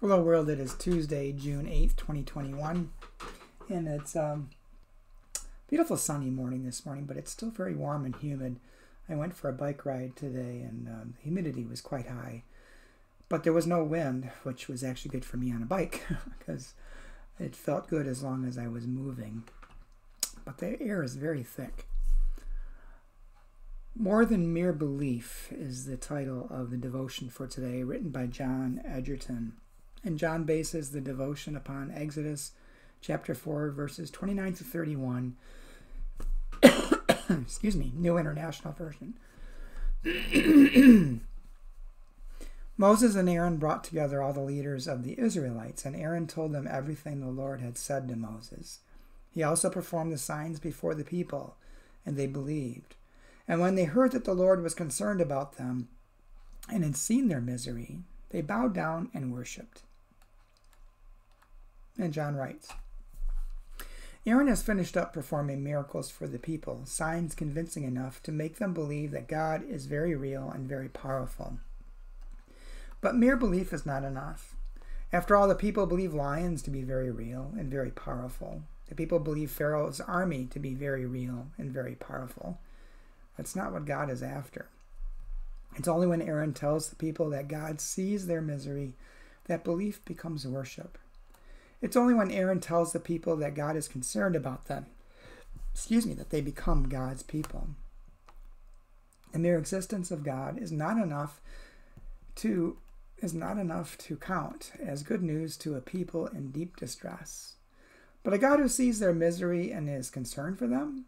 Hello world, it is Tuesday, June 8th, 2021, and it's beautiful sunny morning this morning, but it's still very warm and humid. I went for a bike ride today, and the humidity was quite high, but there was no wind, which was actually good for me on a bike, because it felt good as long as I was moving, but the air is very thick. More Than Mere Belief is the title of the devotion for today, written by John Edgerton. And John bases the devotion upon Exodus chapter 4, verses 29 to 31. Excuse me, New International Version. Moses and Aaron brought together all the leaders of the Israelites, and Aaron told them everything the Lord had said to Moses. He also performed the signs before the people, and they believed. And when they heard that the Lord was concerned about them and had seen their misery, they bowed down and worshipped. And John writes, Aaron has finished up performing miracles for the people, signs convincing enough to make them believe that God is very real and very powerful. But mere belief is not enough. After all, the people believe lions to be very real and very powerful. The people believe Pharaoh's army to be very real and very powerful. That's not what God is after. It's only when Aaron tells the people that God sees their misery that belief becomes worship. It's only when Aaron tells the people that God is concerned about them, that they become God's people. The mere existence of God is not enough to count as good news to a people in deep distress. But a God who sees their misery and is concerned for them,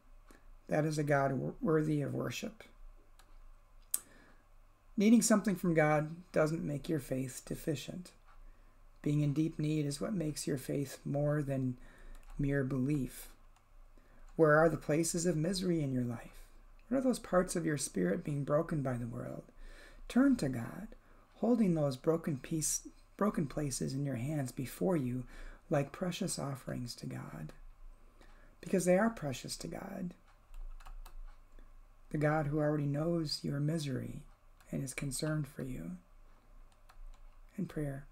that is a God worthy of worship. Needing something from God doesn't make your faith deficient. Being in deep need is what makes your faith more than mere belief. Where are the places of misery in your life? What are those parts of your spirit being broken by the world? Turn to God, holding those broken places in your hands before you like precious offerings to God. Because they are precious to God. The God who already knows your misery and is concerned for you. In prayer.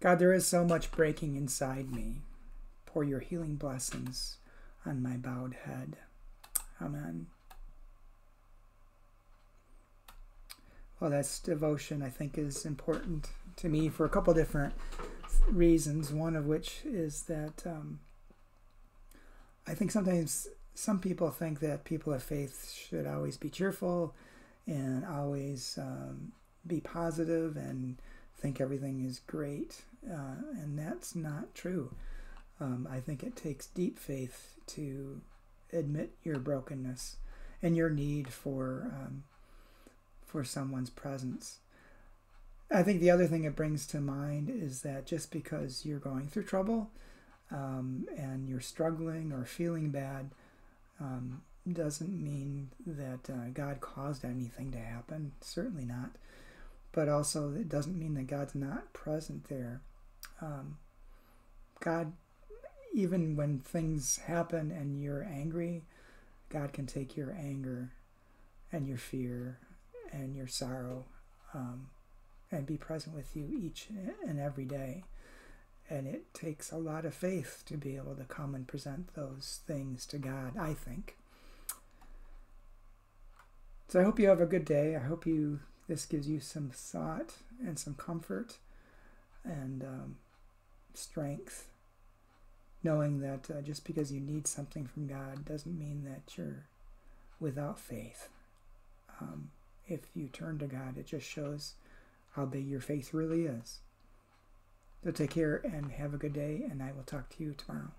God, there is so much breaking inside me. Pour your healing blessings on my bowed head. Amen. Well, this devotion, I think, is important to me for a couple different reasons. One of which is that I think sometimes some people think that people of faith should always be cheerful and always be positive and think everything is great, and that's not true. I think it takes deep faith to admit your brokenness and your need for someone's presence. I think the other thing it brings to mind is that just because you're going through trouble and you're struggling or feeling bad doesn't mean that God caused anything to happen. Certainly not. But also, it doesn't mean that God's not present there. God, even when things happen and you're angry, God can take your anger and your fear and your sorrow and be present with you each and every day. And it takes a lot of faith to be able to come and present those things to God, I think. So I hope you have a good day. I hope this gives you some thought and some comfort and strength, knowing that just because you need something from God doesn't mean that you're without faith. If you turn to God, it just shows how big your faith really is. So take care and have a good day, and I will talk to you tomorrow.